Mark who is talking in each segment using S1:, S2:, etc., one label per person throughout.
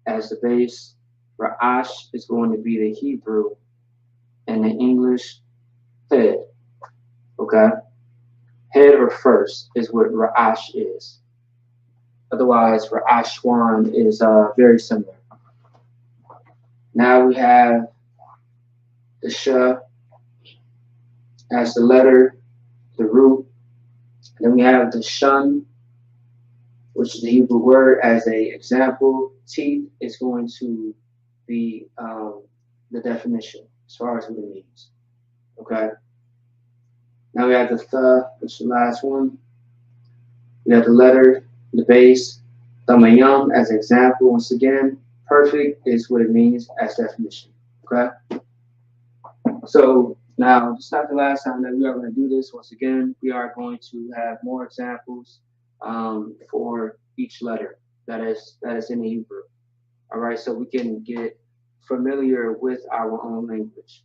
S1: as the base. Ra'ash is going to be the Hebrew, and the English head. Okay, head or first is what Ra'ash is. Otherwise, Ra'ashwan is very similar. Now we have the Sh as the letter, the root. Then we have the Shun, which is the Hebrew word as a example. Teeth is going to be the definition as far as what it means. Okay. Now we have the Th, which is the last one. We have the letter, the base, Thamayam as an example. Once again, perfect is what it means as definition. Okay. So now it's not the last time that we are going to do this. Once again, we are going to have more examples for each letter that is in Hebrew. All right, so we can get familiar with our own language.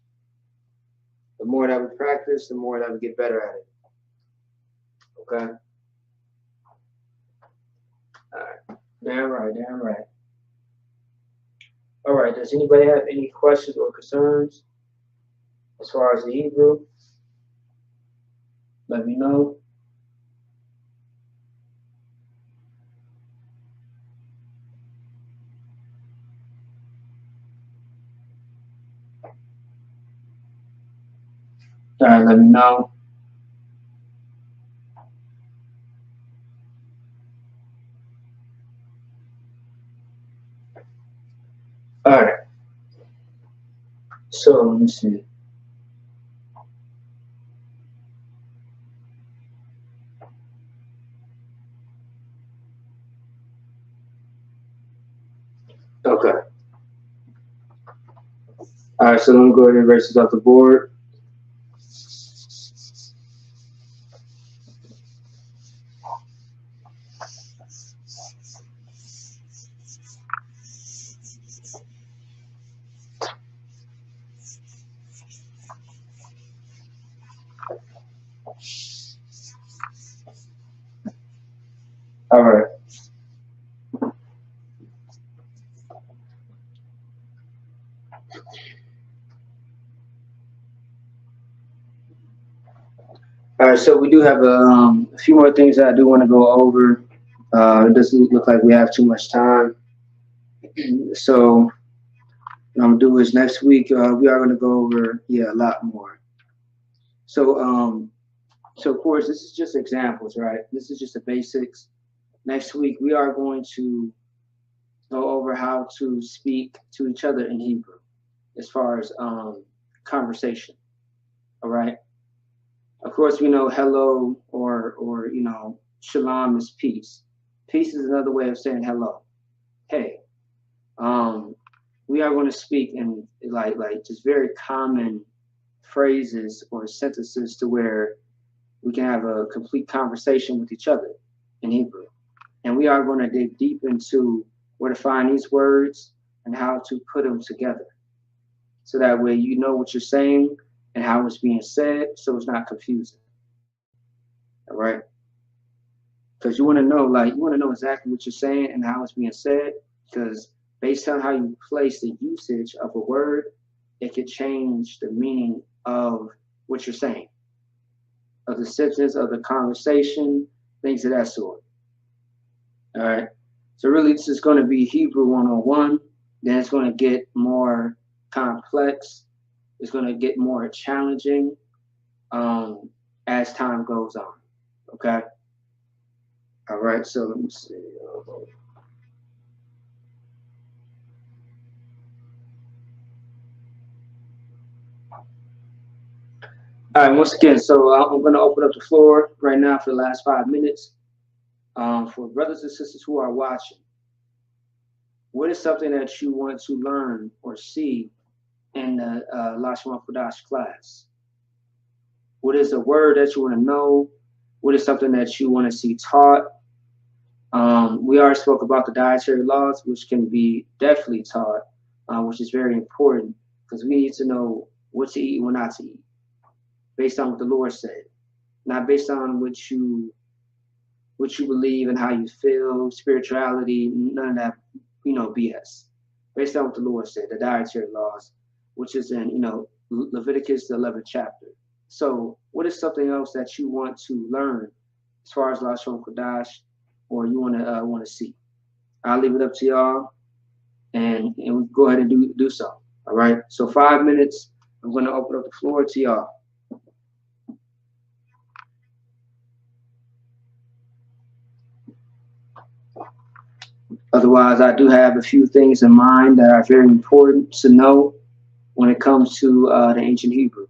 S1: The more that we practice, the more that we get better at it. Okay. All right. Damn right. Damn right. All right. Does anybody have any questions or concerns as far as the Hebrew? Let me know. All right, let me know. All right. So let me see. Okay. All right, so let me go ahead and erase this off the board. All right. All right, so we do have a few more things that I do want to go over. It doesn't look like we have too much time. So what I'm gonna do is next week we are gonna go over a lot more. So so of course this is just examples, right? This is just the basics. Next week we are going to go over how to speak to each other in Hebrew, as far as conversation. All right. Of course, we know hello or shalom is peace. Peace is another way of saying hello. Hey, we are going to speak in like just very common phrases or sentences to where we can have a complete conversation with each other in Hebrew. And we are going to dig deep into where to find these words and how to put them together. So that way you know what you're saying and how it's being said, so it's not confusing. All right? Because you want to know exactly what you're saying and how it's being said, because based on how you place the usage of a word, it could change the meaning of what you're saying, of the substance of the conversation, things of that sort. All right. So really, this is going to be Hebrew 101. Then it's going to get more complex. It's going to get more challenging as time goes on. Okay. All right. So let me see. All right. Once again, so I'm going to open up the floor right now for the last 5 minutes for brothers and sisters who are watching. What is something that you want to learn or see in the Lashawan Qadash class? What is a word that you want to know? What is something that you want to see taught? We already spoke about the dietary laws, which can be definitely taught, which is very important because we need to know what to eat and what not to eat, based on what the Lord said, not based on what you believe and how you feel, spirituality, none of that, BS. based on what the Lord said, the dietary laws, which is in Leviticus the 11th chapter. So, what is something else that you want to learn as far as Lashawan Qadash, or you want to see? I'll leave it up to y'all, and we go ahead and do so. All right. So 5 minutes. I'm going to open up the floor to y'all. Otherwise, I do have a few things in mind that are very important to know when it comes to the ancient Hebrew,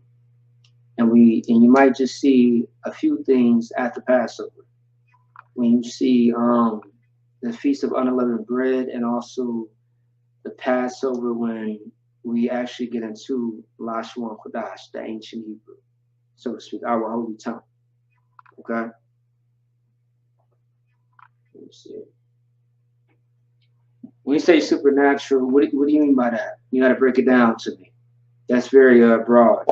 S1: and you might just see a few things at the Passover when you see the Feast of Unleavened Bread, and also the Passover when we actually get into Lashawan Qadash, the ancient Hebrew, so to speak, our holy tongue. Okay. Let me see. When you say supernatural, what do you mean by that? You got to break it down to me. That's very broad.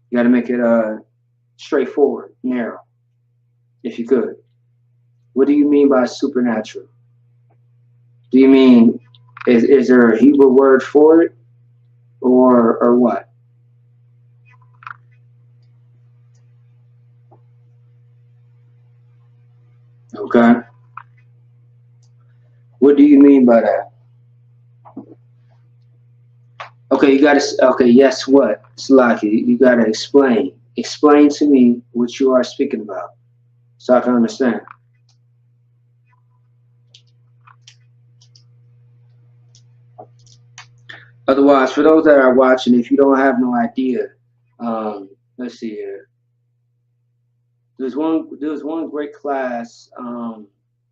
S1: You got to make it straightforward, narrow, if you could. What do you mean by supernatural? Do you mean is there a Hebrew word for it, or what? Okay. What do you mean by that? Okay, you gotta. Okay, yes. What, Slaki? You gotta explain. Explain to me what you are speaking about, so I can understand. Otherwise, for those that are watching, if you don't have no idea, let's see here. There's one great class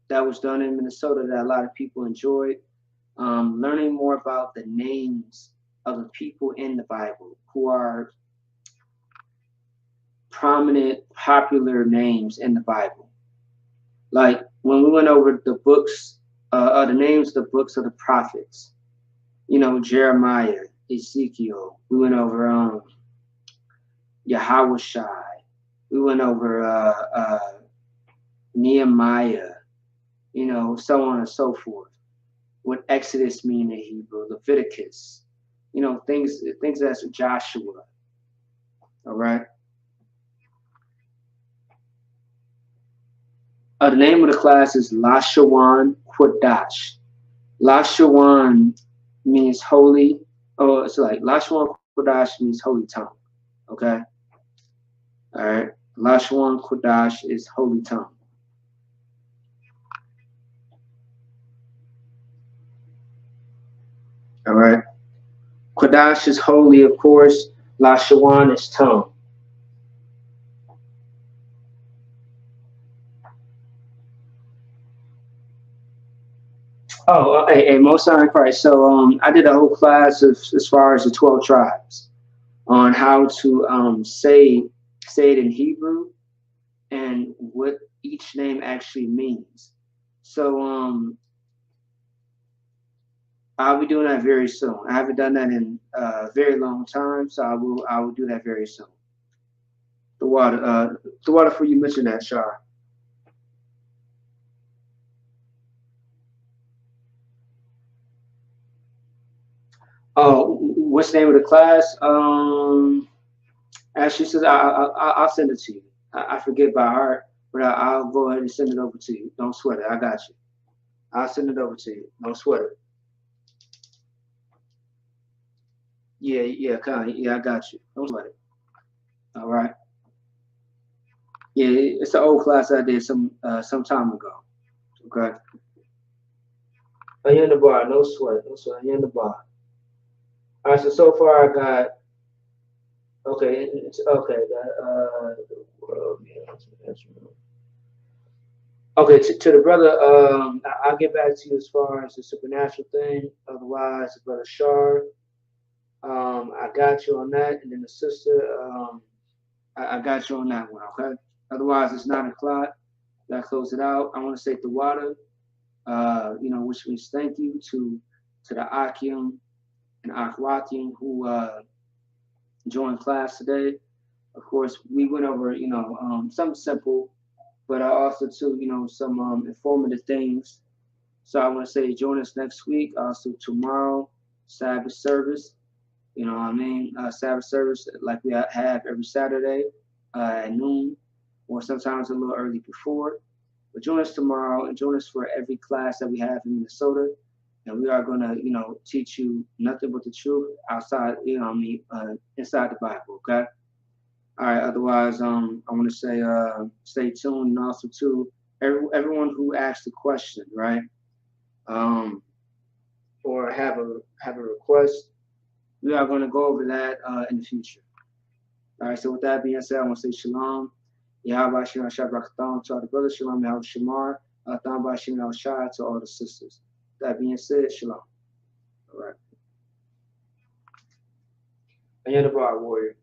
S1: that was done in Minnesota that a lot of people enjoyed. Learning more about the names of the people in the Bible who are prominent, popular names in the Bible. Like when we went over the books, the names of the books of the prophets, Jeremiah, Ezekiel. We went over Yahweh Shai. We went over Nehemiah, so on and so forth. What Exodus mean in Hebrew, Leviticus, things that's Joshua. All right. The name of the class is Lashawan Qadash. Lashawan means holy. Oh, it's like Lashawan Qadash means holy tongue. Okay. All right. Lashawan Qadash is holy tongue. All right. Qadash is holy, of course. Lashawan is tongue. Oh, hey, most high Christ. So I did a whole class as far as the 12 tribes on how to say it in Hebrew and what each name actually means. So I'll be doing that very soon. I haven't done that in a very long time, so I will do that very soon. The water for you mentioned that, Shar. Oh, what's the name of the class? Ashley says I'll send it to you. I forget by heart, but I'll go ahead and send it over to you. Don't sweat it. I got you. I'll send it over to you. Don't sweat it. Yeah, yeah, kind of. Yeah, I got you. Don't sweat it. All right. Yeah, it's an old class I did some time ago. Okay. Oh, you're in the bar. No sweat. No sweat. You're in the bar. All right. So far I got. Okay. It's okay. Okay, to the brother, I'll get back to you as far as the supernatural thing. Otherwise, brother Shar, I got you on that, and then the sister, I got you on that one. Okay. Otherwise, it's 9 o'clock. That close it out. I want to say the water, which means thank you to the Akim and Akhwatim who joined class today. Of course, we went over, something simple, but also too, some informative things So I want to say join us next week. Also tomorrow, Sabbath service. You know what I mean? Sabbath service like we have every Saturday at noon, or sometimes a little early before. But join us tomorrow and join us for every class that we have in Minnesota. And we are going to, teach you nothing but the truth outside, inside the Bible, okay? All right. Otherwise, I want to say, stay tuned, and also too, everyone who asked a question, right? Um, or have a request, we are going to go over that in the future. All right. So with that being said, I want to say shalom. Yahweh Shem Shabbat to all the brothers. Shalom Yahweh Shamar. Thamba Shem Shah to all the sisters. That being said, shalom. All right. And you're the broad warrior.